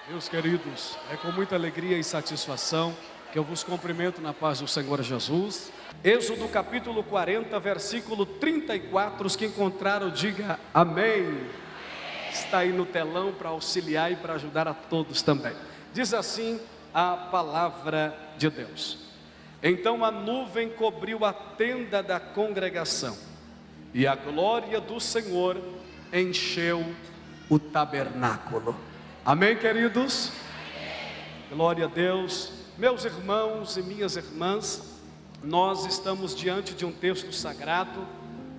Meus queridos, é com muita alegria e satisfação que eu vos cumprimento na paz do Senhor Jesus. Êxodo capítulo 40, versículo 34, os que encontraram, diga amém. Está aí no telão para auxiliar e para ajudar a todos também. Diz assim a palavra de Deus: então a nuvem cobriu a tenda da congregação, e a glória do Senhor encheu o tabernáculo. Amém, queridos? Glória a Deus. Meus irmãos e minhas irmãs, nós estamos diante de um texto sagrado,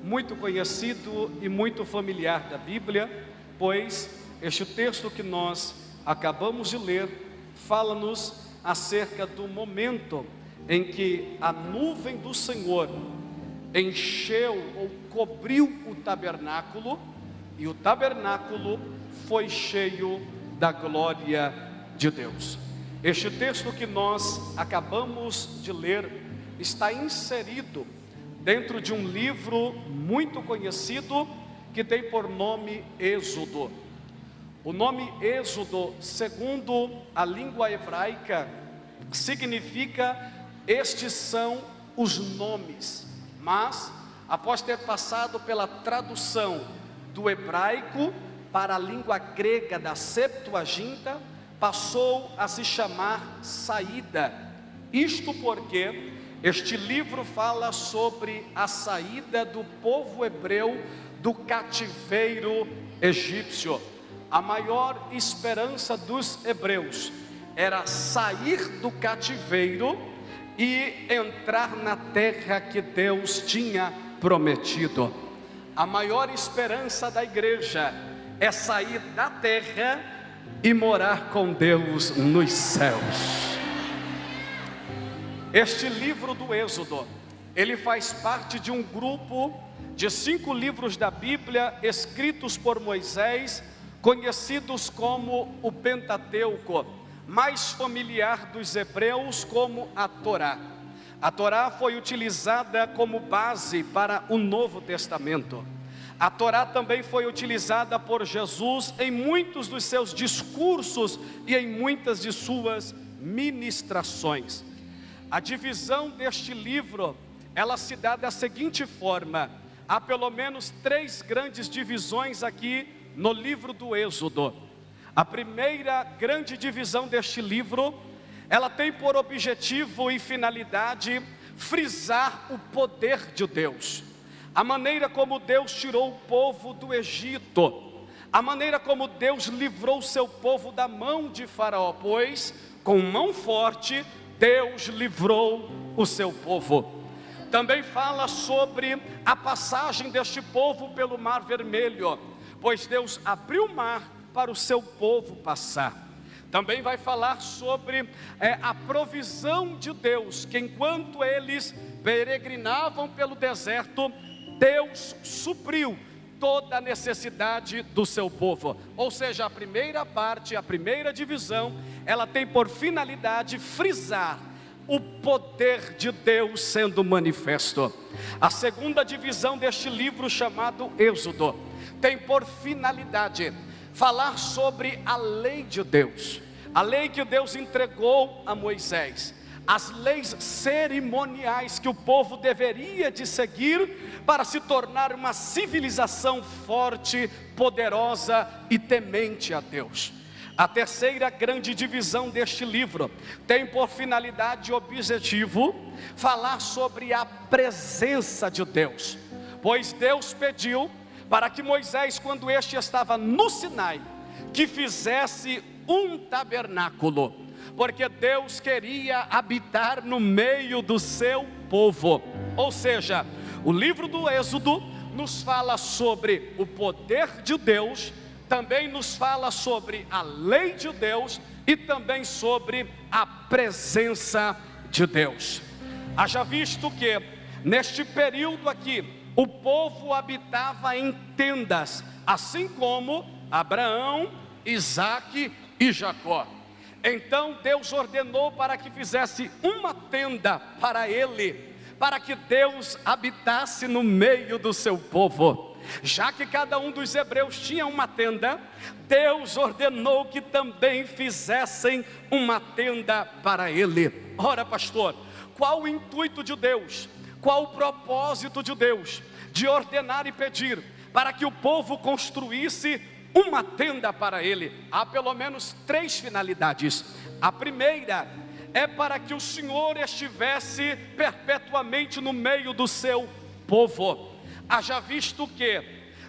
muito conhecido e muito familiar da Bíblia, pois este texto que nós acabamos de ler, fala-nos acerca do momento em que a nuvem do Senhor encheu ou cobriu o tabernáculo, e o tabernáculo foi cheio da glória de Deus. Este texto que nós acabamos de ler está inserido dentro de um livro muito conhecido que tem por nome Êxodo. O nome Êxodo, segundo a língua hebraica, significa estes são os nomes, mas após ter passado pela tradução do hebraico para a língua grega da Septuaginta, passou a se chamar saída. Isto porque este livro fala sobre a saída do povo hebreu do cativeiro egípcio. A maior esperança dos hebreus era sair do cativeiro e entrar na terra que Deus tinha prometido. A maior esperança da igreja é sair da terra e morar com Deus nos céus. Este livro do Êxodo, ele faz parte de um grupo de 5 livros da Bíblia escritos por Moisés, conhecidos como o Pentateuco, mais familiar dos hebreus como a Torá. A Torá foi utilizada como base para o Novo Testamento. A Torá também foi utilizada por Jesus em muitos dos seus discursos e em muitas de suas ministrações. A divisão deste livro, ela se dá da seguinte forma: há pelo menos 3 grandes divisões aqui no livro do Êxodo. A primeira grande divisão deste livro, ela tem por objetivo e finalidade frisar o poder de Deus. A maneira como Deus tirou o povo do Egito, a maneira como Deus livrou o seu povo da mão de Faraó, pois com mão forte Deus livrou o seu povo. Também fala sobre a passagem deste povo pelo Mar Vermelho, pois Deus abriu o mar para o seu povo passar. Também vai falar sobre a provisão de Deus, que enquanto eles peregrinavam pelo deserto, Deus supriu toda a necessidade do seu povo. Ou seja, a primeira parte, a primeira divisão, ela tem por finalidade frisar o poder de Deus sendo manifesto. A segunda divisão deste livro, chamado Êxodo, tem por finalidade falar sobre a lei de Deus, a lei que Deus entregou a Moisés, as leis cerimoniais que o povo deveria de seguir para se tornar uma civilização forte, poderosa e temente a Deus. A terceira grande divisão deste livro tem por finalidade e objetivo falar sobre a presença de Deus, pois Deus pediu para que Moisés, quando este estava no Sinai, que fizesse um tabernáculo, porque Deus queria habitar no meio do seu povo. Ou seja, o livro do Êxodo nos fala sobre o poder de Deus, também nos fala sobre a lei de Deus e também sobre a presença de Deus. Haja visto que neste período aqui, o povo habitava em tendas, assim como Abraão, Isaque e Jacó. Então Deus ordenou para que fizesse uma tenda para ele, para que Deus habitasse no meio do seu povo. já que cada um dos hebreus tinha uma tenda, Deus ordenou que também fizessem uma tenda para ele. Ora, pastor, qual o intuito de Deus? Qual o propósito de Deus de ordenar e pedir para que o povo construísse uma tenda para ele? Há pelo menos 3 finalidades. A primeira é para que o Senhor estivesse perpetuamente no meio do seu povo. Haja visto que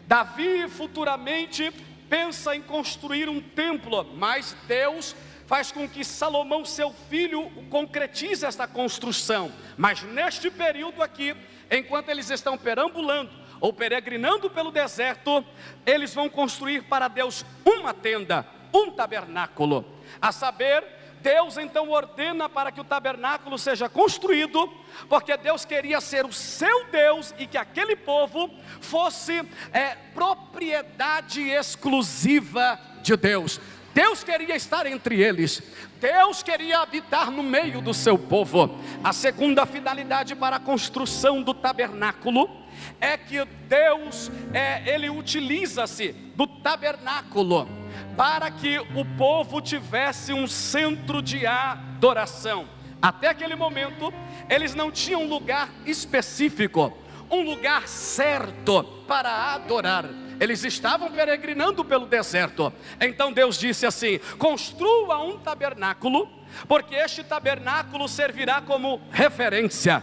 Davi futuramente pensa em construir um templo, mas Deus faz com que Salomão, seu filho, concretize esta construção. Mas neste período aqui, enquanto eles estão perambulando ou peregrinando pelo deserto, eles vão construir para Deus uma tenda, um tabernáculo. A saber, Deus então ordena para que o tabernáculo seja construído, porque Deus queria ser o seu Deus e que aquele povo fosse propriedade exclusiva de Deus. Deus queria estar entre eles, Deus queria habitar no meio do seu povo. A segunda finalidade para a construção do tabernáculo é que Deus, ele utiliza-se do tabernáculo para que o povo tivesse um centro de adoração. Até aquele momento, eles não tinham um lugar específico, um lugar certo para adorar. Eles estavam peregrinando pelo deserto. Então Deus disse assim: construa um tabernáculo, porque este tabernáculo servirá como referência.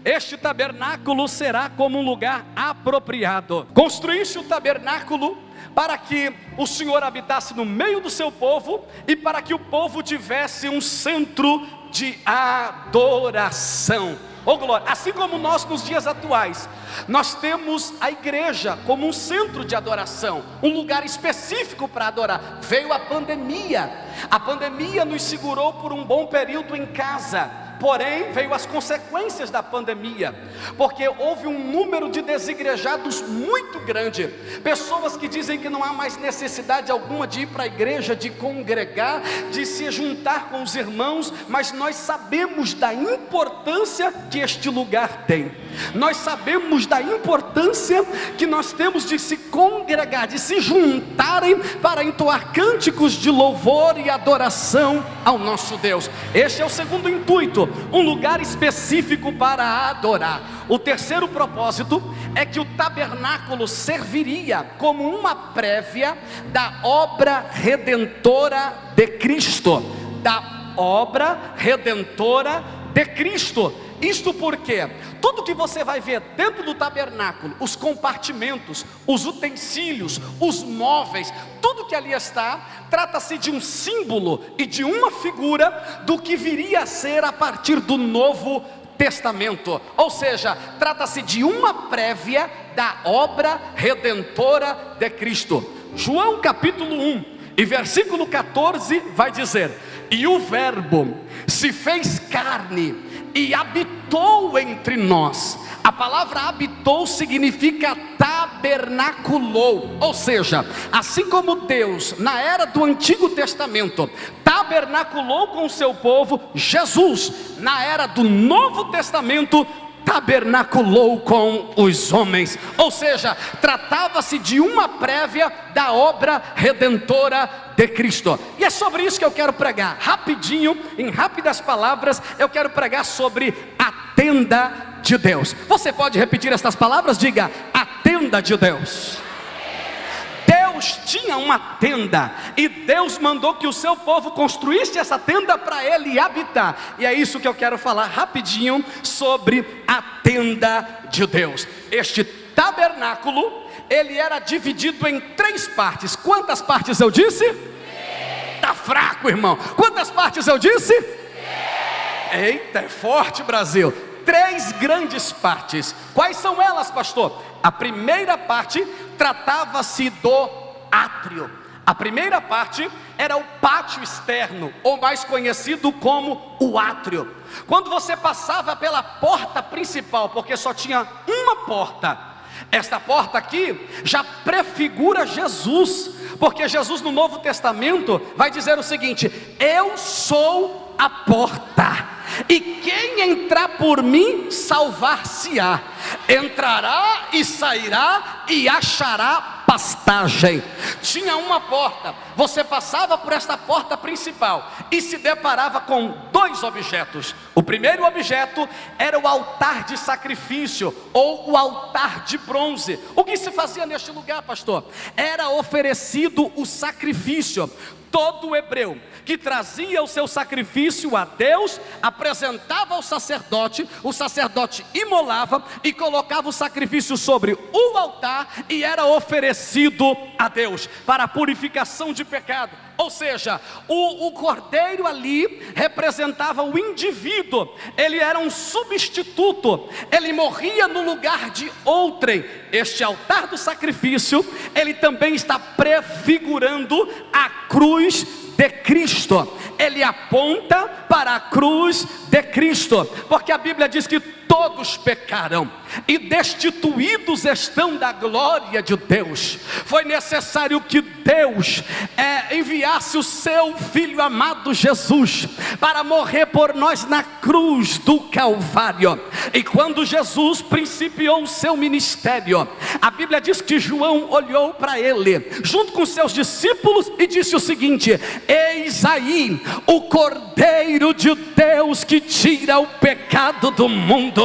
Este tabernáculo será como um lugar apropriado. Construísse o tabernáculo para que o Senhor habitasse no meio do seu povo e para que o povo tivesse um centro de adoração. Oh glória! Assim como nós nos dias atuais, nós temos a igreja como um centro de adoração, um lugar específico para adorar. Veio a pandemia nos segurou por um bom período em casa. Porém, veio as consequências da pandemia, porque houve um número de desigrejados muito grande, pessoas que dizem que não há mais necessidade alguma de ir para a igreja, de congregar, de se juntar com os irmãos, mas nós sabemos da importância que este lugar tem, nós sabemos da importância que nós temos de se congregar, de se juntarem para entoar cânticos de louvor e adoração ao nosso Deus. Este é o segundo intuito, um lugar específico para adorar. O terceiro propósito é que o tabernáculo serviria como uma prévia da obra redentora de Cristo, da obra redentora de Cristo. Isto porque tudo que você vai ver dentro do tabernáculo, os compartimentos, os utensílios, os móveis, tudo que ali está, trata-se de um símbolo e de uma figura do que viria a ser a partir do Novo Testamento. Ou seja, trata-se de uma prévia da obra redentora de Cristo. João capítulo 1 e versículo 14 vai dizer: e o verbo se fez carne e habitou entre nós. A palavra habitou significa tabernaculou, ou seja, assim como Deus na era do Antigo Testamento tabernaculou com o seu povo, Jesus na era do Novo Testamento tabernaculou com os homens. Ou seja, tratava-se de uma prévia da obra redentora de Cristo. E é sobre isso que eu quero pregar rapidinho, em rápidas palavras. Eu quero pregar sobre a tenda de Deus. Você pode repetir estas palavras? Diga: a tenda de Deus. Deus tinha uma tenda e Deus mandou que o seu povo construísse essa tenda para ele habitar. E é isso que eu quero falar rapidinho sobre a tenda de Deus. Este tabernáculo, ele era dividido em 3 partes. Quantas partes eu disse? Está fraco, irmão. Quantas partes eu disse? Eita, é forte, Brasil. 3 grandes partes. Quais são elas, pastor? A primeira parte tratava-se do átrio. A primeira parte era o pátio externo, ou mais conhecido como o átrio. Quando você passava pela porta principal, porque só tinha uma porta, esta porta aqui já prefigura Jesus, porque Jesus no Novo Testamento vai dizer o seguinte: eu sou a porta, e quem entrar por mim salvar-se-á. Entrará e sairá e achará pastagem. Tinha uma porta, você passava por esta porta principal e se deparava com dois objetos. O primeiro objeto era o altar de sacrifício, ou o altar de bronze. O que se fazia neste lugar, pastor? Era oferecido o sacrifício. Todo hebreu que trazia o seu sacrifício a Deus, apresentava ao sacerdote, o sacerdote imolava e colocava o sacrifício sobre o altar, e era oferecido a Deus para a purificação de pecado. Ou seja, o cordeiro ali representava o indivíduo, ele era um substituto, ele morria no lugar de outrem. Este altar do sacrifício, ele também está prefigurando a cruz de Cristo. Ele aponta para a cruz de Cristo, porque a Bíblia diz que todos pecaram e destituídos estão da glória de Deus. Foi necessário que Deus enviasse o seu Filho amado Jesus para morrer por nós na cruz do Calvário. E quando Jesus principiou o seu ministério, a Bíblia diz que João olhou para ele junto com seus discípulos e disse o seguinte: eis aí o Cordeiro de Deus que tira o pecado do mundo.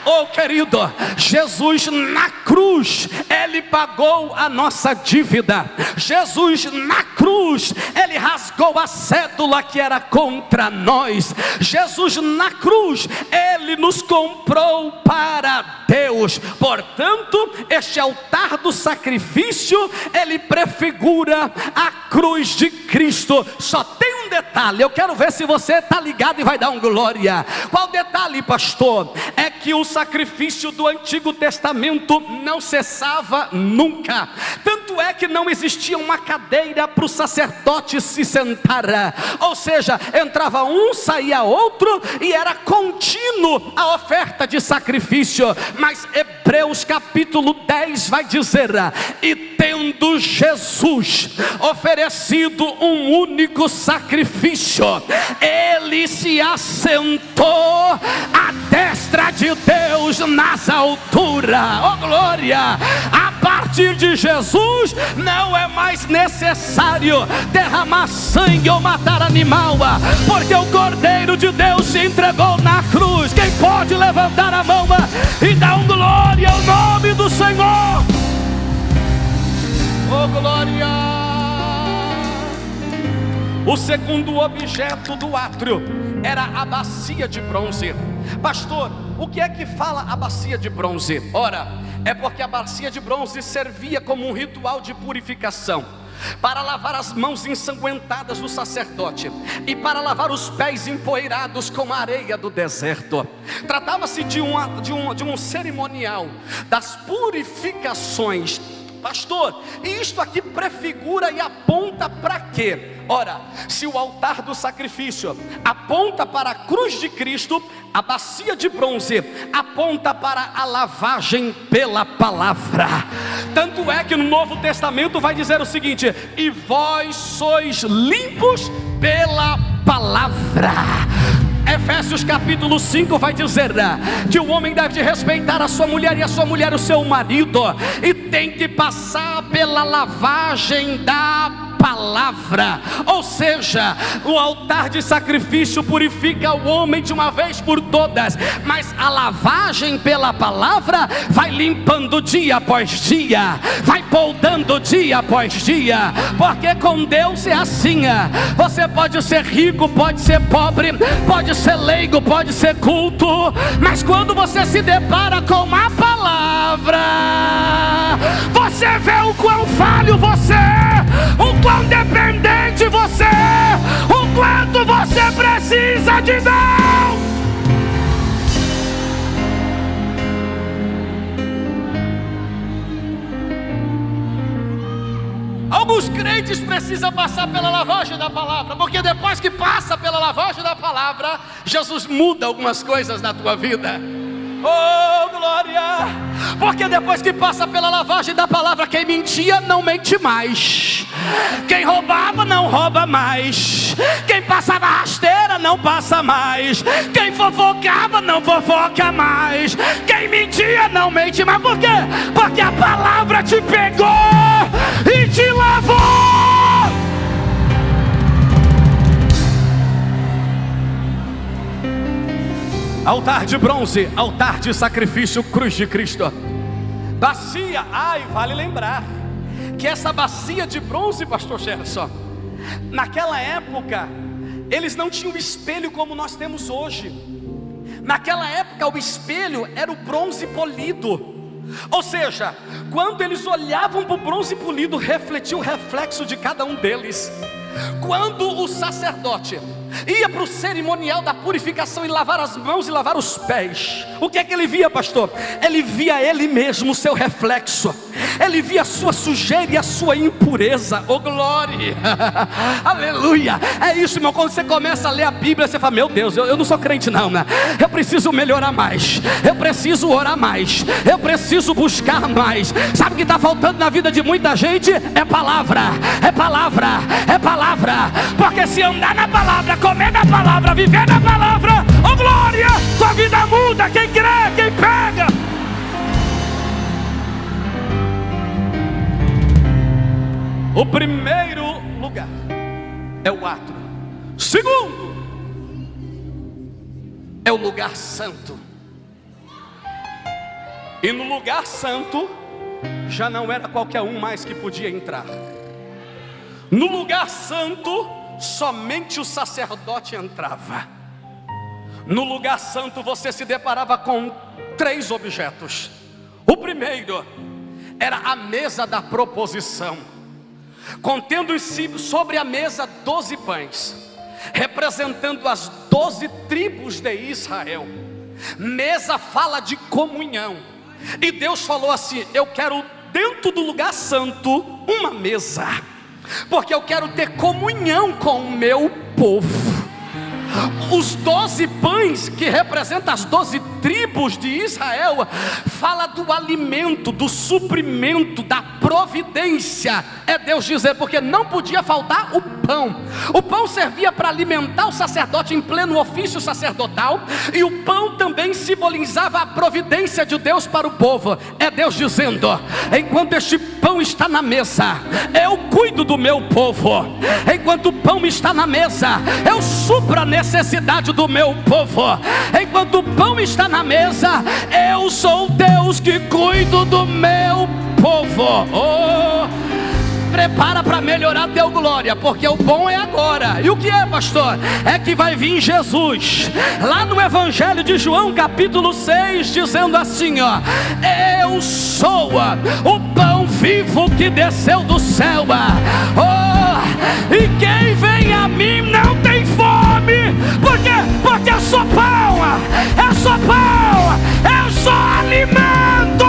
Oh querido, Jesus na cruz, ele pagou a nossa dívida. Jesus na cruz, ele rasgou a cédula que era contra nós. Jesus na cruz, ele nos comprou para Deus. Portanto, este altar do sacrifício, ele prefigura a cruz de Cristo. Só tem um detalhe, eu quero ver se você está ligado e vai dar um glória. Qual detalhe, pastor? É que o sacrifício do Antigo Testamento não cessava nunca. Tanto é que não existia uma cadeira para o sacerdote se sentar. Ou seja, entrava um, saía outro, e era contínuo a oferta de sacrifício. Mas Hebreus capítulo 10 vai dizer: e tendo Jesus oferecido um único sacrifício, ele se assentou à destra de Deus nas alturas. Oh glória! A partir de Jesus não é mais necessário derramar sangue ou matar animal, porque o Cordeiro de Deus se entregou na cruz. Quem pode levantar a mão e dar um glória ao nome do Senhor? Oh glória! O segundo objeto do átrio era a bacia de bronze. Pastor, o que é que fala a bacia de bronze? Ora, é porque a bacia de bronze servia como um ritual de purificação, para lavar as mãos ensanguentadas do sacerdote e para lavar os pés empoeirados com a areia do deserto. Tratava-se de um cerimonial das purificações. Pastor, e isto aqui prefigura e aponta para quê? Ora, se o altar do sacrifício aponta para a cruz de Cristo, a bacia de bronze aponta para a lavagem pela palavra. Tanto é que no Novo Testamento vai dizer o seguinte: e vós sois limpos pela palavra. Efésios capítulo 5 vai dizer que o homem deve de respeitar a sua mulher e a sua mulher o seu marido, e tem que passar pela lavagem da palavra. Ou seja, o altar de sacrifício purifica o homem de uma vez por todas, mas a lavagem pela palavra vai limpando dia após dia, vai poldando dia após dia, porque com Deus é assim. Você pode ser rico, pode ser pobre, pode ser leigo, pode ser culto, mas quando você se depara com a palavra, você vê o quão falho você é, o quão dependente você é, o quanto você precisa de Deus. Alguns crentes precisam passar pela lavagem da palavra, porque depois que passa pela lavagem da palavra, Jesus muda algumas coisas na tua vida. Oh, glória! Porque depois que passa pela lavagem da palavra, quem mentia não mente mais, quem roubava não rouba mais, quem passava rasteira não passa mais, quem fofocava não fofoca mais, quem mentia não mente mais. Por quê? Porque a palavra te pegou e te lavou. Altar de bronze, altar de sacrifício, cruz de Cristo. Bacia, vale lembrar que essa bacia de bronze, pastor Gerson, naquela época, eles não tinham espelho como nós temos hoje. Naquela época o espelho era o bronze polido. Ou seja, quando eles olhavam para o bronze polido, refletia o reflexo de cada um deles. Quando o sacerdote ia para o cerimonial da purificação e lavar as mãos e lavar os pés, o que é que ele via, pastor? Ele via ele mesmo, o seu reflexo. Ele via a sua sujeira e a sua impureza. Oh glória, aleluia. É isso, irmão, quando você começa a ler a Bíblia, você fala, meu Deus, eu não sou crente não, né? Eu preciso melhorar mais, eu preciso orar mais, eu preciso buscar mais. Sabe o que está faltando na vida de muita gente? É palavra, é palavra, é palavra. Porque se andar na palavra, comer na palavra, viver na palavra, oh glória, tua vida muda. Quem crê, quem pega. O primeiro lugar é o átrio. Segundo é o lugar santo. E no lugar santo já não era qualquer um mais que podia entrar. No lugar santo somente o sacerdote entrava. No lugar santo você se deparava com 3 objetos. O primeiro era a mesa da proposição, contendo sobre a mesa 12 pães, representando as 12 tribos de Israel. Mesa fala de comunhão, e Deus falou assim: eu quero dentro do lugar santo uma mesa, porque eu quero ter comunhão com o meu povo. Os 12 pães, que representam as 12 tribos de Israel, fala do alimento, do suprimento, da providência. É Deus dizer, porque não podia faltar o pão. O pão servia para alimentar o sacerdote em pleno ofício sacerdotal, e o pão também simbolizava a providência de Deus para o povo. É Deus dizendo: enquanto este pão está na mesa, eu cuido do meu povo. Enquanto o pão está na mesa, eu supro a necessidade do meu povo. Enquanto o pão está na mesa, eu sou Deus que cuido do meu povo. Oh, prepara para melhorar teu glória, porque o bom é agora. E o que é, pastor? É que vai vir Jesus, lá no Evangelho de João capítulo 6, dizendo assim, ó: eu sou o pão vivo que desceu do céu. Oh, e quem vem a mim não tem fome. Por quê? Porque eu sou pão, eu sou pão, eu sou alimento.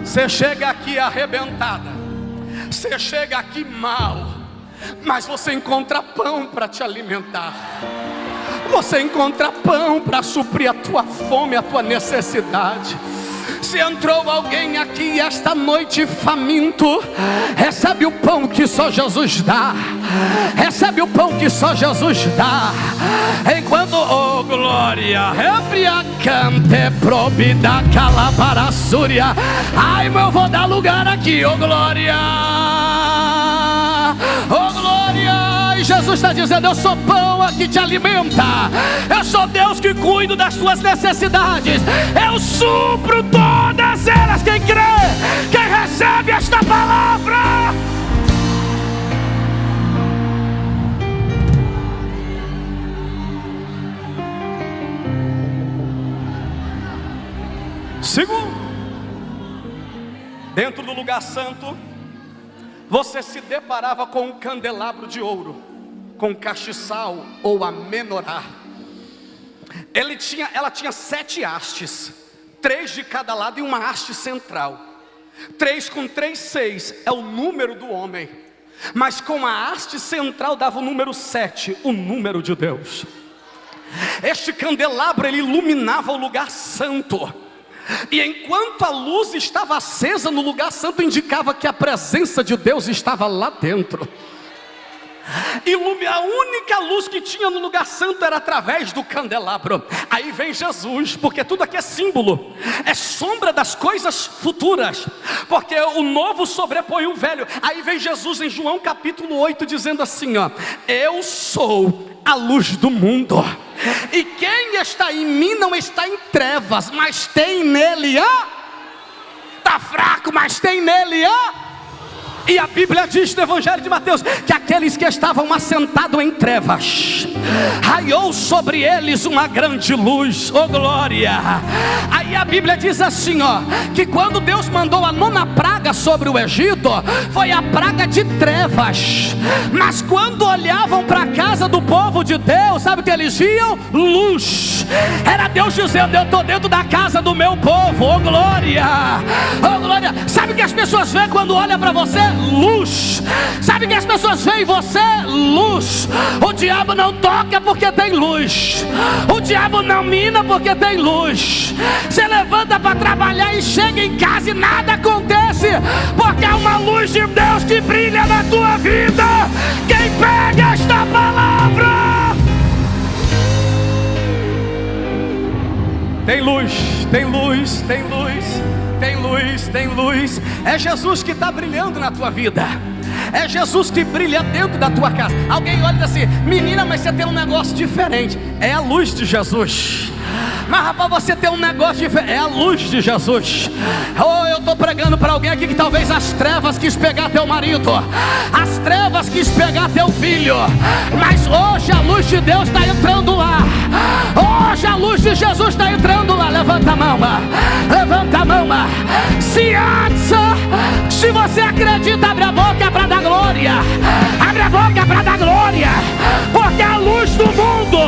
Você chega aqui arrebentada, você chega aqui mal, mas você encontra pão para te alimentar. Você encontra pão para suprir a tua fome, a tua necessidade. Se entrou alguém aqui esta noite faminto, recebe o pão que só Jesus dá. Recebe o pão que só Jesus dá. Enquanto, oh glória, rebriacante probida calabarassúria. Ai, meu, eu vou dar lugar aqui, oh glória. Oh glória. E Jesus está dizendo: eu sou pão que te alimenta. Eu sou Deus que cuido das suas necessidades. Eu supro todas elas. Quem crê, quem recebe esta palavra. Segundo, dentro do lugar santo, você se deparava com um candelabro de ouro, com castiçal ou a menorá. Ela tinha 7 hastes, 3 de cada lado e uma haste central. 3 com 3, 6 é o número do homem. mas com a haste central dava o número 7, o número de Deus. Este candelabro, ele iluminava o lugar santo, e enquanto a luz estava acesa no lugar santo, indicava que a presença de Deus estava lá dentro. E a única luz que tinha no lugar santo era através do candelabro. Aí vem Jesus, porque tudo aqui é símbolo, é sombra das coisas futuras, porque o novo sobrepõe o velho. Aí vem Jesus em João capítulo 8 dizendo assim, ó: eu sou a luz do mundo, e quem está em mim não está em trevas, mas tem nele está fraco, mas tem nele E a Bíblia diz no Evangelho de Mateus que aqueles que estavam assentados em trevas, raiou sobre eles uma grande luz, oh glória. Aí a Bíblia diz assim, ó, que quando Deus mandou a 9ª praga sobre o Egito, foi a praga de trevas, mas quando olhavam para a casa do povo de Deus, sabe o que eles viam? Luz. Era Deus dizendo: eu estou dentro da casa do meu povo, oh glória, oh glória. Sabe o que as pessoas veem quando olham para você? Luz. Sabe o que as pessoas veem em você? Luz. O diabo não toca porque tem luz, o diabo não mina porque tem luz. Você levanta para trabalhar e chega em casa e nada acontece, porque há uma luz de Deus que brilha na tua vida. Quem pega esta palavra? Tem luz, tem luz, tem luz, tem luz, tem luz. É Jesus que está brilhando na tua vida, é Jesus que brilha dentro da tua casa. Alguém olha e diz assim: menina, mas você tem um negócio diferente. É a luz de Jesus. Mas rapaz, você tem um negócio diferente. É a luz de Jesus. Oh, eu estou pregando para alguém aqui que talvez as trevas quis pegar teu marido, as trevas quis pegar teu filho, mas hoje a luz de Deus está entrando lá. Hoje a luz de Jesus está entrando lá. Levanta a mão, levanta a mão. Se você acredita, abre a boca para dar glória. Abre a boca para dar glória, porque a luz do mundo,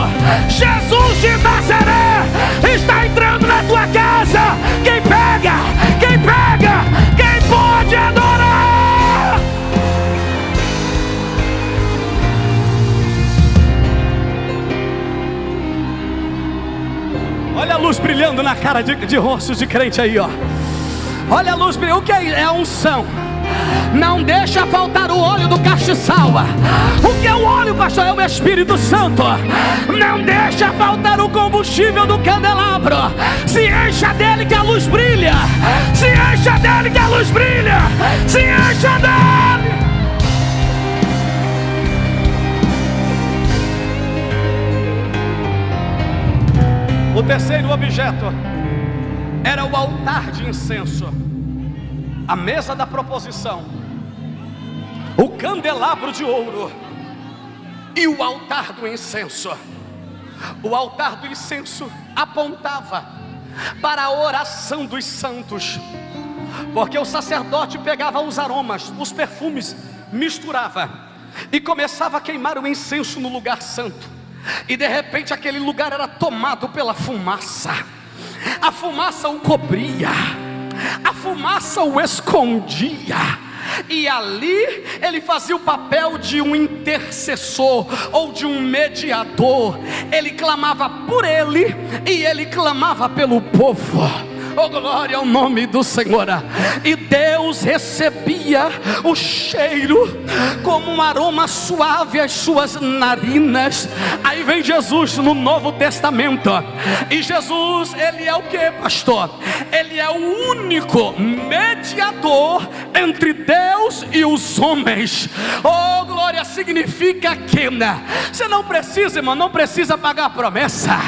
Jesus de Nazaré, está entrando na tua casa. Quem pega? Quem pega? Quem pode adorar? Olha a luz brilhando na cara de rostos de crente aí, ó. Olha a luz brilhando. O que é a unção? Não deixa faltar o óleo do castiçal. O que é o óleo, pastor? É o Espírito Santo. Não deixa faltar o combustível do candelabro. Se encha dele que a luz brilha. Se encha dele que a luz brilha. Se encha dele. O terceiro objeto era o altar de incenso, a mesa da proposição, o candelabro de ouro e o altar do incenso. O altar do incenso apontava para a oração dos santos, porque o sacerdote pegava os aromas, os perfumes, misturava e começava a queimar o incenso no lugar santo. E de repente aquele lugar era tomado pela fumaça. A fumaça o cobria, a fumaça o escondia, e ali ele fazia o papel de um intercessor ou de um mediador. Ele clamava por ele e ele clamava pelo povo. Oh, glória ao nome do Senhor. E Deus recebia o cheiro como um aroma suave às suas narinas. Aí vem Jesus no Novo Testamento, e Jesus, ele é o que, pastor? Ele é o único mediador entre Deus e os homens. Oh, glória, significa que você não precisa, irmão, não precisa pagar a promessa.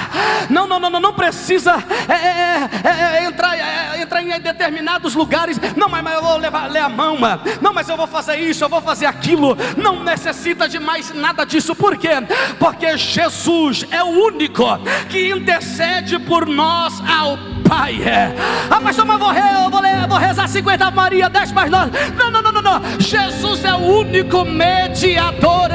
Não precisa entrar em determinados lugares. Não, mas eu vou ler a mão. Não, mas eu vou fazer isso, eu vou fazer aquilo. Não necessita de mais nada disso. Por quê? Porque Jesus é o único que intercede por nós ao Pai. Ah, pastor, mas vou rezar 50 Maria, 10 mais 9. Não. Jesus é o único mediador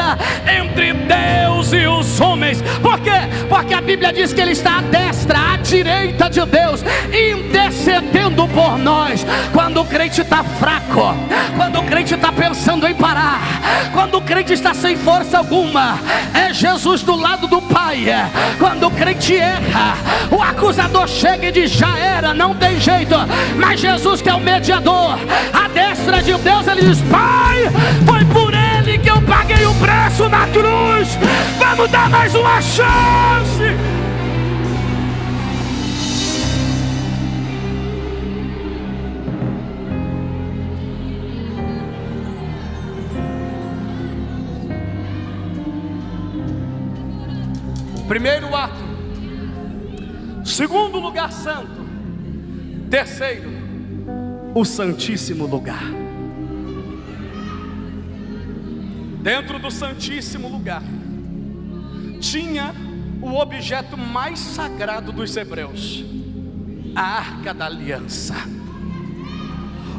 entre Deus e os homens. Por quê? Porque a Bíblia diz que ele está à destra, à direita de Deus, intercedendo intercedendo por nós. Quando o crente está fraco, quando o crente está pensando em parar, quando o crente está sem força alguma, é Jesus do lado do Pai. Quando o crente erra, o acusador chega e diz: já era, não tem jeito. Mas Jesus, que é o mediador, a destra de Deus, ele diz: Pai, foi por ele que eu paguei o preço na cruz, vamos dar mais uma chance. Primeiro ato. Segundo, lugar santo. Terceiro, o Santíssimo Lugar. Dentro do Santíssimo Lugar tinha o objeto mais sagrado dos hebreus, a Arca da Aliança.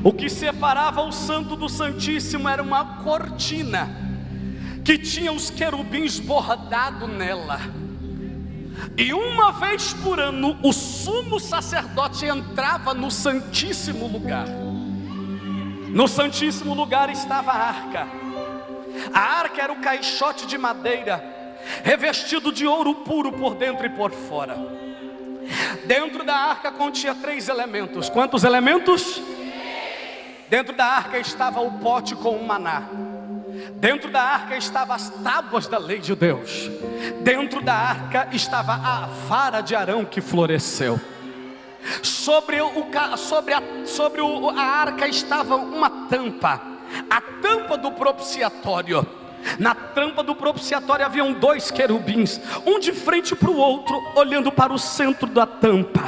O que separava o Santo do Santíssimo era uma cortina que tinha os querubins bordados nela. E uma vez por ano o sumo sacerdote entrava no Santíssimo Lugar. No Santíssimo Lugar estava a arca. A arca era o caixote de madeira, revestido de ouro puro por dentro e por fora. Dentro da arca continha 3 elementos. Quantos elementos? Dentro da arca estava o pote com o maná. Dentro da arca estavam as tábuas da lei de Deus. Dentro da arca estava a vara de Arão que floresceu. Sobre a arca estava uma tampa, a tampa do propiciatório. Na tampa do propiciatório haviam 2 querubins, um de frente para o outro, olhando para o centro da tampa,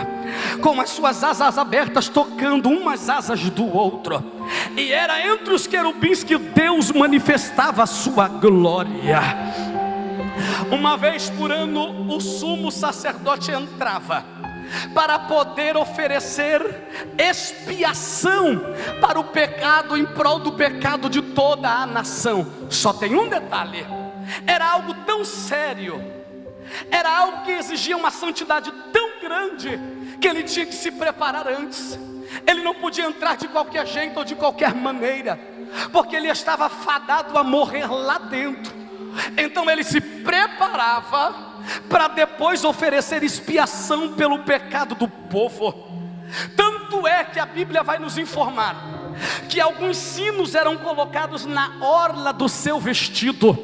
com as suas asas abertas, tocando umas asas do outro. E era entre os querubins que Deus manifestava a sua glória. Uma vez por ano o sumo sacerdote entrava para poder oferecer expiação para o pecado, em prol do pecado de toda a nação. Só tem um detalhe: era algo tão sério, era algo que exigia uma santidade tão grande, que ele tinha que se preparar antes. Ele não podia entrar de qualquer jeito ou de qualquer maneira, porque ele estava fadado a morrer lá dentro. Então ele se preparava para depois oferecer expiação pelo pecado do povo. Tanto é que a Bíblia vai nos informar que alguns sinos eram colocados na orla do seu vestido.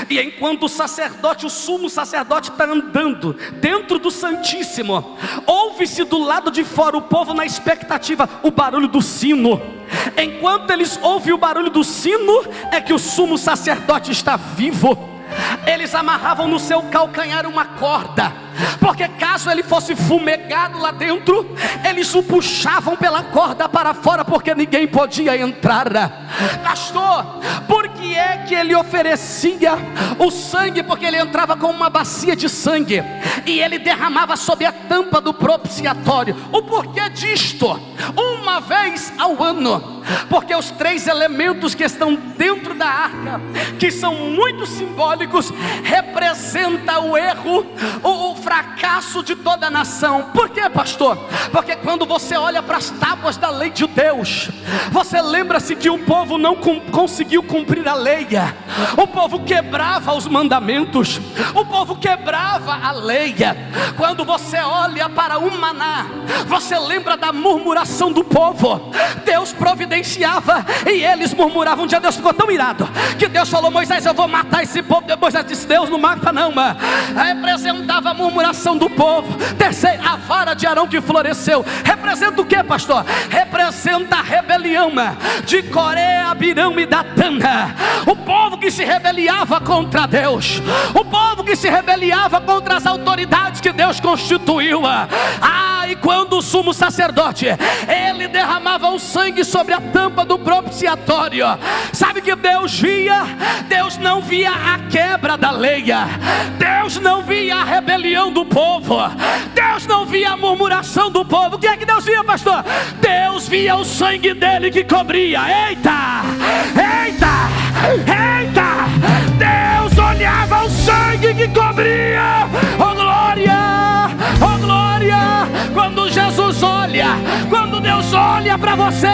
E enquanto o sacerdote, o sumo sacerdote, está andando dentro do Santíssimo, ouve-se do lado de fora o povo na expectativa o barulho do sino. Enquanto eles ouvem o barulho do sino, é que o sumo sacerdote está vivo. Eles amarravam no seu calcanhar uma corda, porque caso ele fosse fumegado lá dentro, eles o puxavam pela corda para fora, porque ninguém podia entrar. Pastor, por que é que ele oferecia o sangue? Porque ele entrava com uma bacia de sangue e ele derramava sobre a tampa do propiciatório. O porquê disto? Uma vez ao ano, porque os 3 elementos que estão dentro da arca, que são muito simbólicos, representa o erro, o fracasso de toda a nação. Por quê, pastor? Porque quando você olha para as tábuas da lei de Deus, você lembra-se que o povo não conseguiu cumprir a lei. O povo quebrava os mandamentos, o povo quebrava a lei. Quando você olha para o maná, você lembra da murmuração do povo. Deus providenciava e eles murmuravam. Um dia Deus ficou tão irado que Deus falou: Moisés, eu vou matar esse povo. Moisés disse: Deus, não mata não. Representava a murmuração do povo. Terceiro, a vara de Arão que floresceu. Representa o que, pastor? Representa a rebelião de Coré, Abirão e Datã. O povo que se rebeliava contra Deus, o povo que se rebeliava contra as autoridades que Deus constituiu. E quando o sumo sacerdote, ele derramava o sangue sobre a tampa do propiciatório, sabe que Deus via? Deus não via a quebra da lei, Deus não via a rebelião do povo, Deus não via a murmuração do povo. O que é que Deus via, pastor? Deus via o sangue dele que cobria. Eita, eita, eita! Deus olhava o sangue que cobria. Oh glória, oh glória! Quando Jesus olha, quando para você.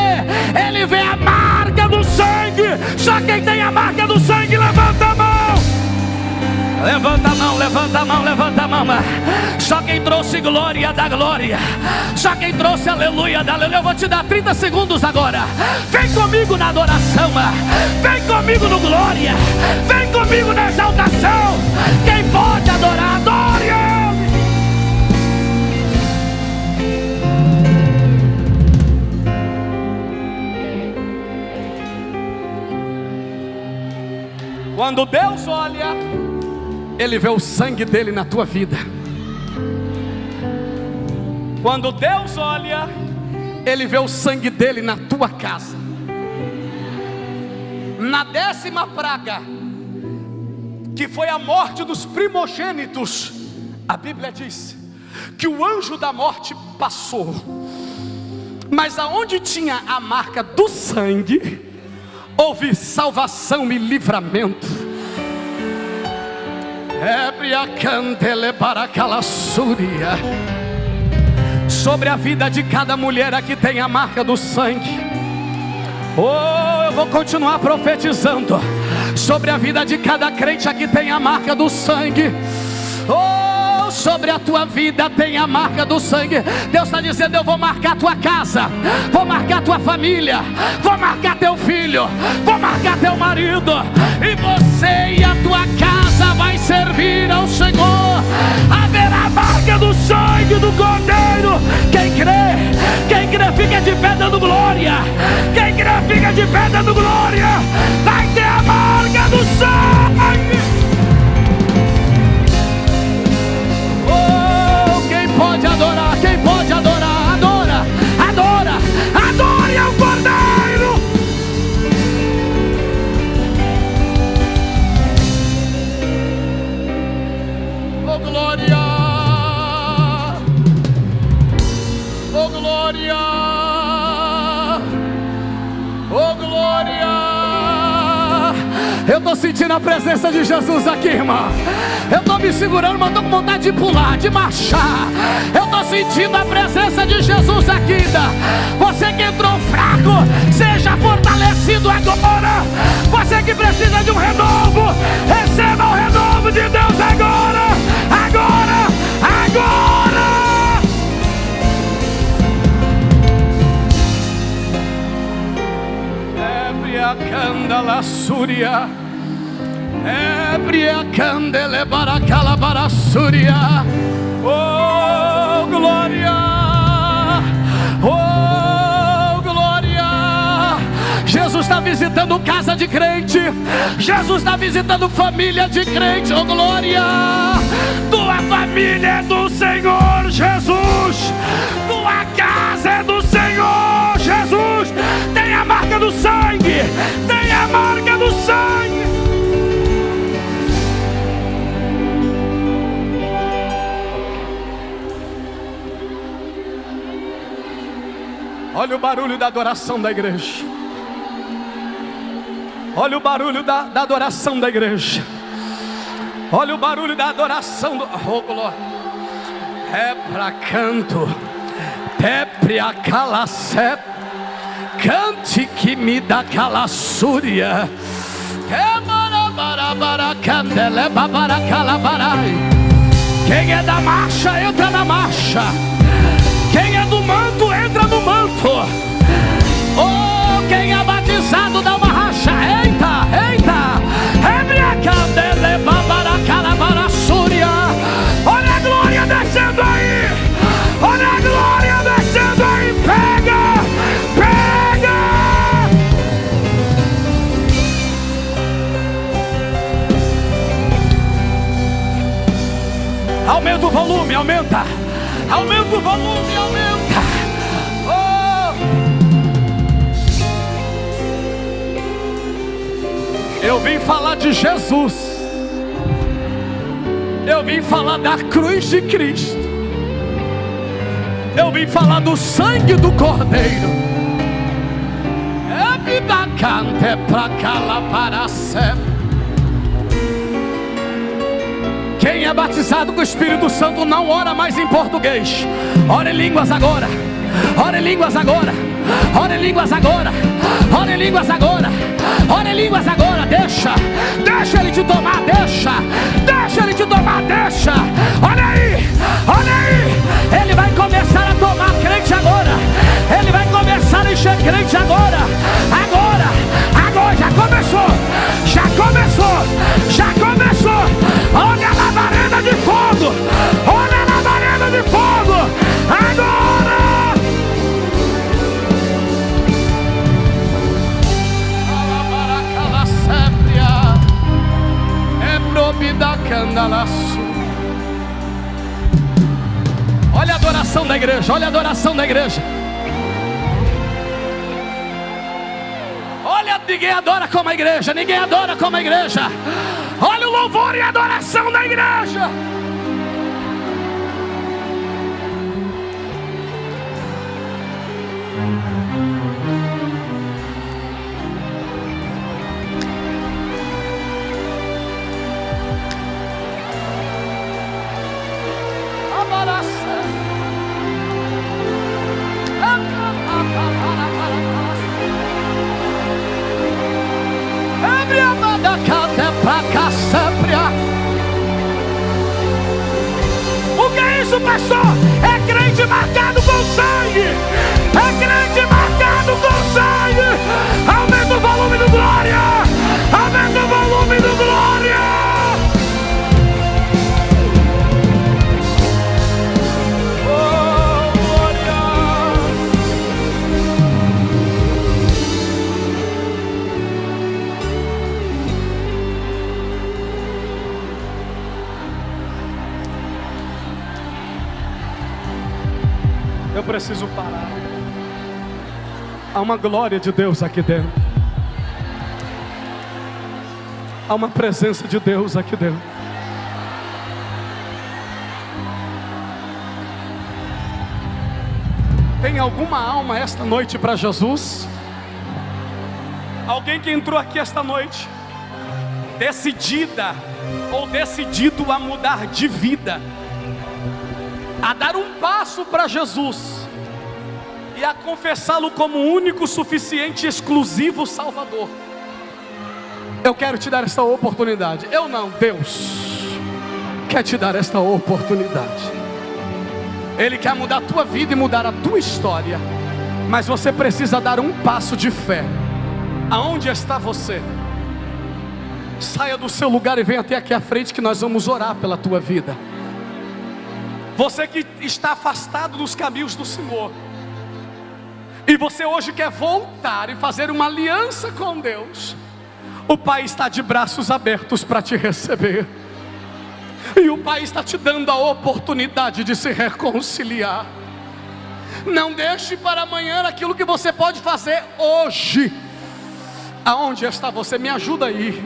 Ele vê a marca do sangue. Só quem tem a marca do sangue, levanta a mão. Levanta a mão, levanta a mão, levanta a mão. Só quem trouxe glória da glória. Só quem trouxe aleluia da aleluia. Eu vou te dar 30 segundos agora. Vem comigo na adoração. Vem comigo no glória. Vem comigo na exaltação. Quem pode adorar, adore Ele. Quando Deus olha, Ele vê o sangue dele na tua vida. Quando Deus olha, Ele vê o sangue dele na tua casa. Na 10ª praga, que foi a morte dos primogênitos, a Bíblia diz que o anjo da morte passou, mas aonde tinha a marca do sangue, houve salvação e livramento. Sobre a vida de cada mulher aqui tem a marca do sangue. Oh, eu vou continuar profetizando. Sobre a vida de cada crente aqui tem a marca do sangue. Oh, sobre a tua vida tem a marca do sangue. Deus está dizendo: eu vou marcar tua casa, vou marcar tua família, vou marcar teu filho, vou marcar teu marido, e você e a tua casa vai servir ao Senhor. Haverá a marca do sangue do Cordeiro. Quem crê fica de pé dando glória. Quem crê fica de pé dando glória. Vai ter a marca do sangue. Pode adorar, quem pode adorar, adora, adora, adore ao Cordeiro. Oh glória, oh glória, oh glória. Eu estou sentindo a presença de Jesus aqui, irmão. Eu estou me segurando, mas estou com vontade de pular, de marchar. Eu estou sentindo a presença de Jesus aqui. Você que entrou fraco, seja fortalecido agora. Você que precisa de um renovo, receba o renovo de Deus agora. Agora, agora. Ebre a candela súria. Ebria candele baracala barassuria. Oh glória, oh glória. Jesus está visitando casa de crente. Jesus está visitando família de crente. Oh glória. Tua família é do Senhor Jesus. Tua casa é do Senhor Jesus. Tem a marca do sangue. Tem a marca do sangue. Olha o barulho da adoração da igreja. Olha o barulho da adoração da igreja. Olha o barulho da adoração do... Oh glória. É pra canto. É pra calacé. Cante que me dá calassúria. É barabara candele babara calabarai. Quem é da marcha entra na marcha. Quem é do manto, entra no manto. Oh, quem é batizado dá uma racha. Eita, eita. Ebriacandele babaracalabarassúria. Olha a glória descendo aí. Olha a glória descendo aí. Pega, pega. Aumenta o volume, aumenta. Aumenta o volume, aumenta. Oh. Eu vim falar de Jesus. Eu vim falar da cruz de Cristo. Eu vim falar do sangue do Cordeiro. É vida cante pra calabaracé. Quem é batizado com o Espírito Santo não ora mais em português. Ora em línguas agora. Ora em línguas agora. Ora em línguas agora. Ora em línguas agora. Ora em línguas agora. Deixa Ele te tomar. Deixa Ele te tomar. Deixa. Olha aí. Ele vai começar a tomar crente agora. Ele vai começar a encher crente agora. Agora. Já começou. Olha a labareda de fogo. Agora. Olha a adoração da igreja. Olha, ninguém adora como a igreja. Olha o louvor e a adoração da igreja. O que é isso, pastor? É crente marcado com sangue. Aumenta o volume do glória. Oh, glória. Eu preciso parar. Há uma glória de Deus aqui dentro. Há uma presença de Deus aqui dentro. Tem alguma alma esta noite para Jesus? Alguém que entrou aqui esta noite decidida ou decidido a mudar de vida, a dar um passo para Jesus e a confessá-lo como único, suficiente, exclusivo Salvador. Eu quero te dar esta oportunidade. Eu não, Deus quer te dar esta oportunidade. Ele quer mudar a tua vida e mudar a tua história. Mas você precisa dar um passo de fé. Aonde está você? Saia do seu lugar e venha até aqui à frente, que nós vamos orar pela tua vida. Você que está afastado dos caminhos do Senhor, e você hoje quer voltar e fazer uma aliança com Deus, o Pai está de braços abertos para te receber. E o Pai está te dando a oportunidade de se reconciliar. Não deixe para amanhã aquilo que você pode fazer hoje. Aonde está você? Me ajuda aí.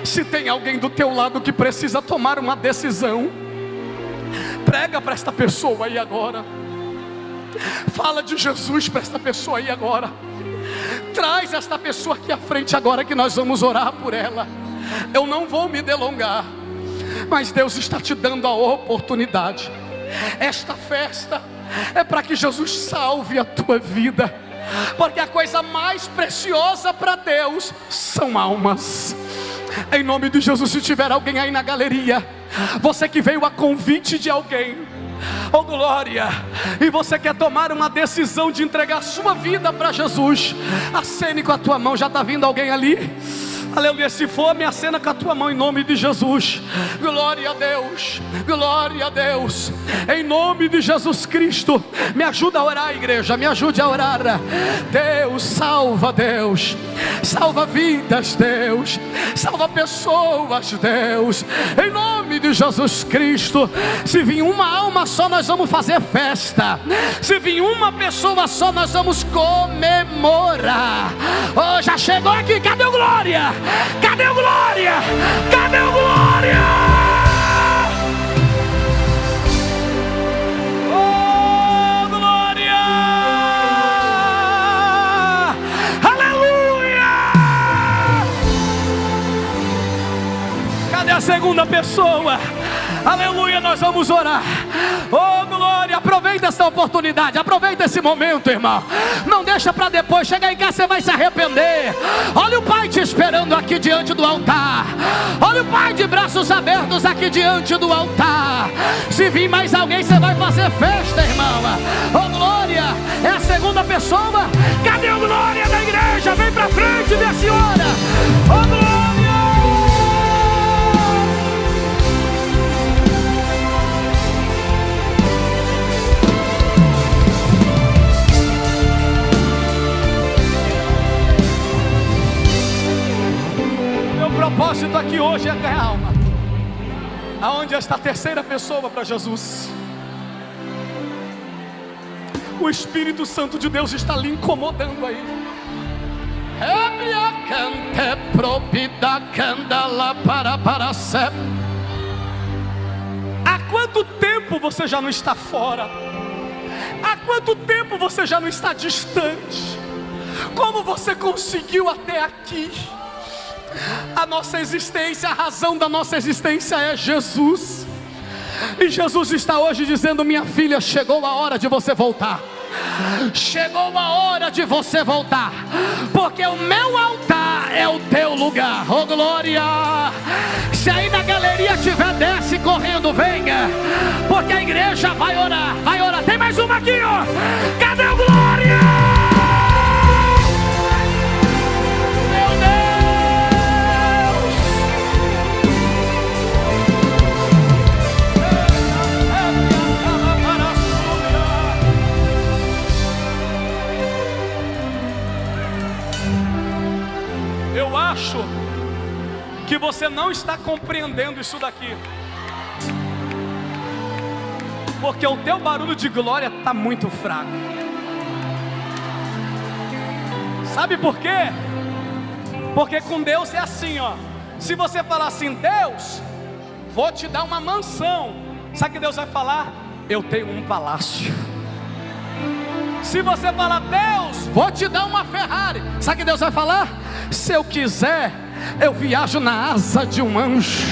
Se tem alguém do teu lado que precisa tomar uma decisão, prega para esta pessoa aí agora. Fala de Jesus para esta pessoa aí agora. Traz esta pessoa aqui à frente agora, que nós vamos orar por ela. Eu não vou me delongar, mas Deus está te dando a oportunidade. Esta festa é para que Jesus salve a tua vida, porque a coisa mais preciosa para Deus são almas. Em nome de Jesus, se tiver alguém aí na galeria, você que veio a convite de alguém, oh glória, e você quer tomar uma decisão de entregar sua vida para Jesus, acene com a tua mão. Já está vindo alguém ali? Aleluia. Se for, me acena com a tua mão em nome de Jesus. Glória a Deus, glória a Deus. Em nome de Jesus Cristo, me ajuda a orar, igreja, me ajude a orar. Deus, salva vidas, Deus, salva pessoas, Deus, em nome de Jesus Cristo. Se vir uma alma só, nós vamos fazer festa. Se vir uma pessoa só, nós vamos comemorar. Oh, já chegou aqui, cadê o glória? Cadê o glória? Cadê o glória? Oh, glória! Aleluia! Cadê a segunda pessoa? Aleluia, nós vamos orar. Oh glória, aproveita essa oportunidade, aproveita esse momento, irmão. Não deixa para depois, chegar em casa você vai se arrepender. Olha o Pai te esperando aqui diante do altar. Olha o Pai de braços abertos aqui diante do altar. Se vir mais alguém, você vai fazer festa, irmão. Oh glória, é a segunda pessoa. Cadê o glória da igreja? Vem para frente, minha senhora. Oh glória. O propósito aqui hoje é ganhar alma. Aonde está a terceira pessoa para Jesus? O Espírito Santo de Deus está lhe incomodando aí. Há quanto tempo você já não está fora? Há quanto tempo você já não está distante? Como você conseguiu até aqui? A nossa existência, a razão da nossa existência é Jesus. E Jesus está hoje dizendo: minha filha, chegou a hora de você voltar. Chegou a hora de você voltar, porque o meu altar é o teu lugar. Oh glória. Se aí na galeria tiver, desce correndo, venha, porque a igreja vai orar, vai orar. Tem mais uma aqui, ó. Cadê o glória? Eu acho que você não está compreendendo isso daqui, porque o teu barulho de glória está muito fraco. Sabe por quê? Porque com Deus é assim, ó. Se você falar assim: Deus, vou te dar uma mansão, sabe o que Deus vai falar? Eu tenho um palácio. Se você falar: Deus, vou te dar uma Ferrari, sabe o que Deus vai falar? Se eu quiser, eu viajo na asa de um anjo.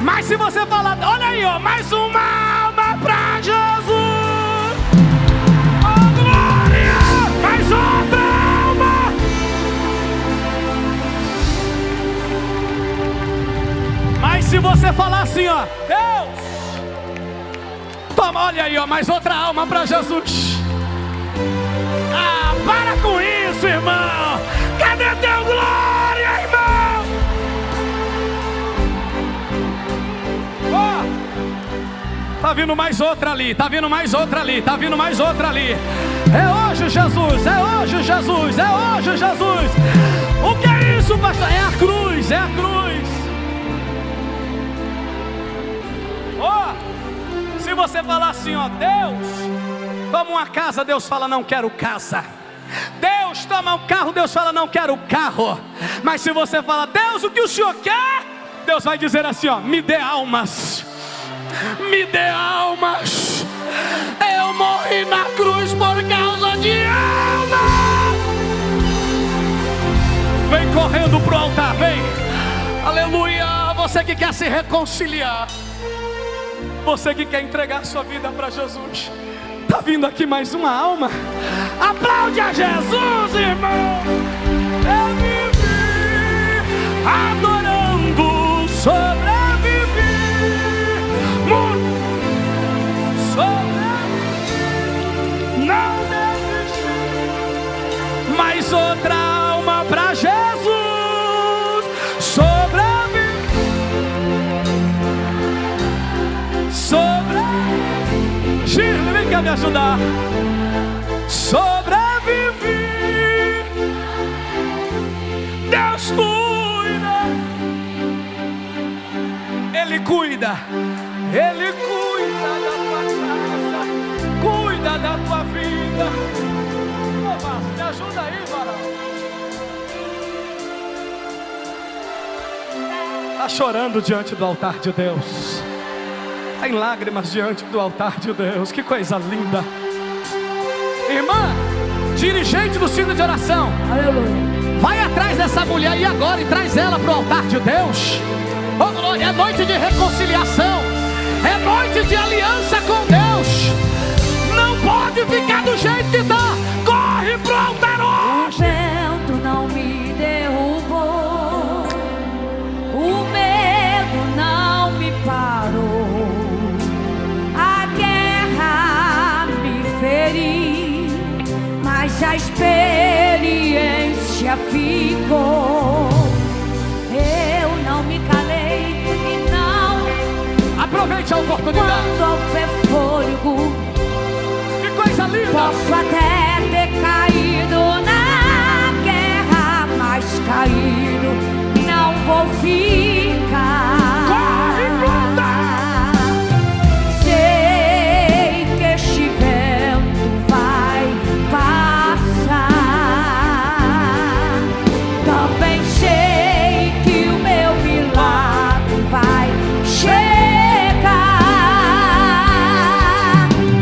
Mas se você falar: olha aí, ó, mais uma alma para Jesus. Oh glória, mais outra alma. Mas se você falar assim, ó: Deus, toma, olha aí, ó, mais outra alma para Jesus. Ah, para com isso, irmão. Cadê teu glória, irmão? Oh, tá vindo mais outra ali, tá vindo mais outra ali, tá vindo mais outra ali. É hoje, Jesus, é hoje, Jesus, é hoje, Jesus. O que é isso, pastor? É a cruz, é a cruz. Oh, se você falar assim, ó: Deus, toma uma casa, Deus fala: não quero casa. Deus, toma um carro, Deus fala: não quero carro. Mas se você falar: Deus, o que o Senhor quer? Deus vai dizer assim, ó: me dê almas. Me dê almas. Eu morri na cruz por causa de almas. Vem correndo pro altar, vem. Aleluia. Você que quer se reconciliar, você que quer entregar sua vida para Jesus, tá vindo aqui mais uma alma. Aplaude a Jesus, irmão. Eu vivi adorando, sobrevivi, sobrevivi, não desisti. Mais outra alma para Jesus. Sobrevivi, sobrevivi. Shirley, vem cá me ajudar. Sobrevivi. Deus cuida. Ele cuida. Ele cuida da tua casa, cuida da tua vida. Ô, Márcio, me ajuda aí, varão. Está chorando diante do altar de Deus. Está em lágrimas diante do altar de Deus. Que coisa linda. Irmã, dirigente do Círculo de Oração, aleluia, vai atrás dessa mulher aí agora e traz ela para o altar de Deus. Oh glória, é noite de reconciliação, é noite de aliança com Deus. Não pode ficar do jeito que está. Corre pro altar hoje. O vento não me derrubou, o medo não me parou, a guerra me feriu, mas a experiência ficou. Eu não me calei e não. Aproveite a oportunidade. Quando houver fôlego, que coisa linda. posso até ter caído na guerra, mas caído não vou ficar. Corre pro altar. Sei que este vento vai passar. Também sei que o meu milagre vai chegar.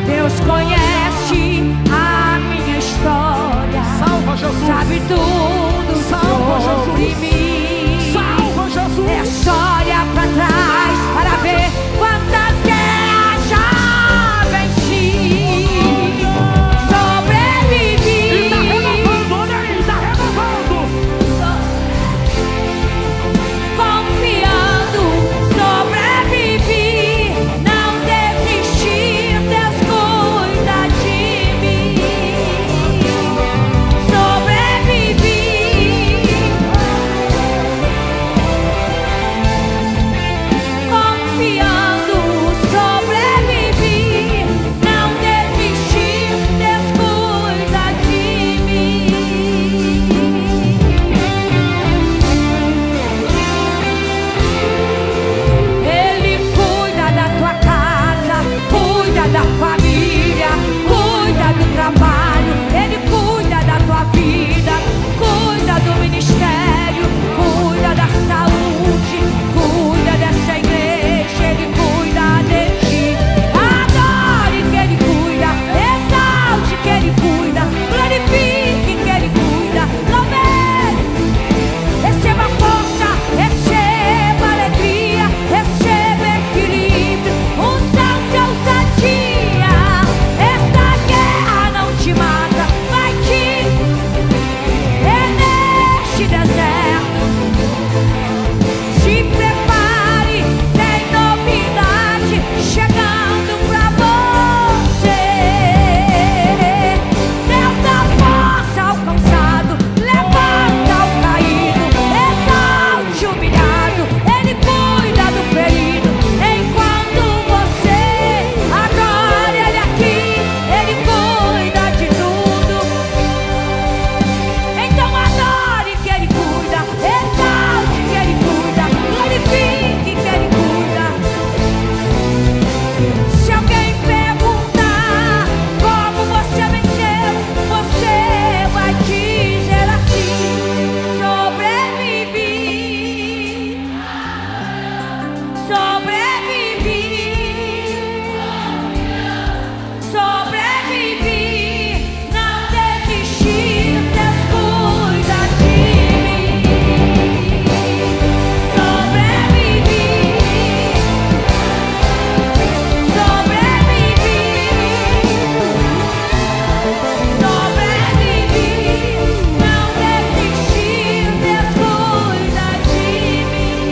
Deus conhece a minha história, Salva Jesus. sabe tudo Salva sobre Jesus. mim. Salva Jesus. É só olhar pra trás para ver quantas guerras já venci. Sobrevivi. E tá renovando, olha aí, tá renovando. Confiando, sobrevivi. Não desisti, Deus cuida de mim. Sobrevivi. Confiando, sobrevivi. Não desisti, Deus cuida de mim. Ele cuida da tua casa, cuida da família, cuida do trabalho. Ele cuida da tua vida, cuida do ministério, cuida da saúde, cuida dessa igreja. Ele cuida de ti. Adore que Ele cuida, exalte que Ele cuida, glorifique que Ele cuida. Louve Ele. Receba força, receba alegria, receba equilíbrio, unção de ousadia. Esta guerra não te mata, vai te neste deserto. Se prepare, tem novidade chegando pra você. Deus dá força ao cansado, levanta o caído, exalte o humilhado. Ele cuida do ferido enquanto você adora Ele aqui. Ele cuida de tudo. Então adore que Ele cuida, exalte que Ele cuida, glorifique que Ele cuida. Se alguém perguntar como você venceu, você vai dizer assim: sobrevivi, sobrevivi, sobrevivi, não desisti, Deus cuida de mim. Sobrevivi, sobrevivi, sobrevivi, não desisti, Deus cuida de mim.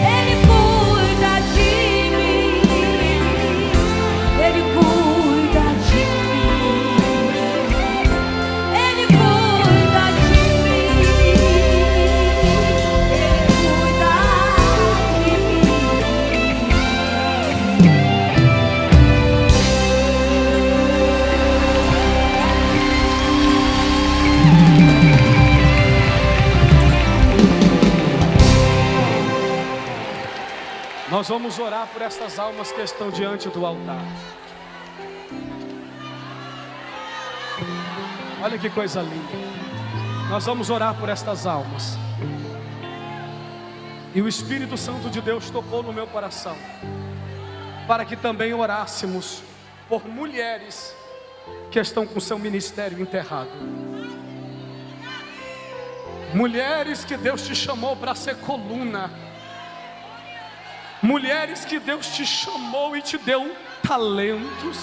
Ele cuida de mim, Ele cuida de mim, Ele cuida de mim, Nós vamos orar por essas almas que estão diante do altar. Olha que coisa linda. Nós vamos orar por estas almas. E o Espírito Santo de Deus tocou no meu coração para que também orássemos por mulheres que estão com seu ministério enterrado. Mulheres que Deus te chamou para ser coluna. Mulheres que Deus te chamou e te deu talentos.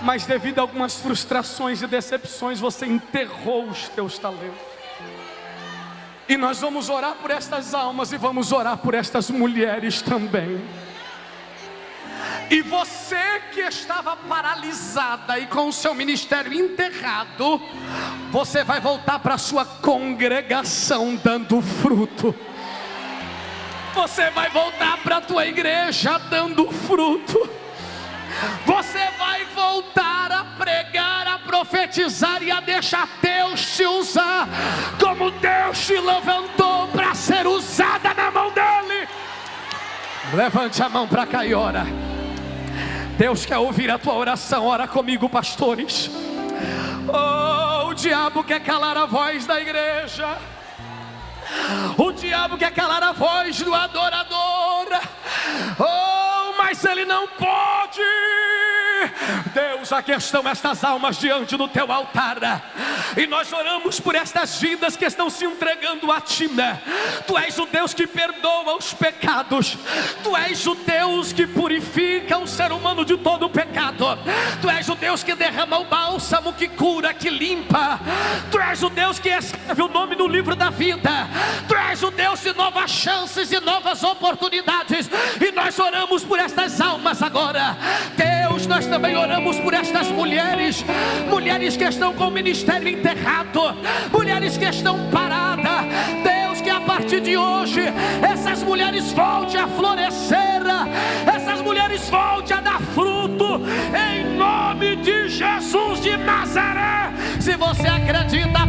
Mas devido a algumas frustrações e decepções, você enterrou os teus talentos. E nós vamos orar por estas almas e vamos orar por estas mulheres também. E você que estava paralisada e com o seu ministério enterrado, você vai voltar para a sua congregação dando fruto. Você vai voltar para a tua igreja dando fruto. Você vai voltar a pregar, a profetizar e a deixar Deus te usar, como Deus te levantou para ser usada na mão dele. Levante a mão para cá e ora. Deus quer ouvir a tua oração. Ora comigo, pastores. Oh, o diabo quer calar a voz da igreja. O diabo quer calar a voz do adorador. Oh, mas ele não pode. Deus, aqui estão estas almas diante do teu altar, e nós oramos por estas vidas que estão se entregando a ti. Tu és o Deus que perdoa os pecados. Tu és o Deus que purifica o ser humano de todo o pecado. Tu és o Deus que derrama o bálsamo, que cura, que limpa. Tu és o Deus que escreve o nome no livro da vida. Tu és o Deus de novas chances e novas oportunidades. E nós oramos por estas almas agora. Deus, nós também oramos por estas mulheres. Mulheres que estão com o ministério enterrado. Mulheres que estão paradas. Deus, que a partir de hoje essas mulheres voltem a florescer. Essas mulheres voltem a dar fruto. Em nome de Jesus de Nazaré. Se você acredita,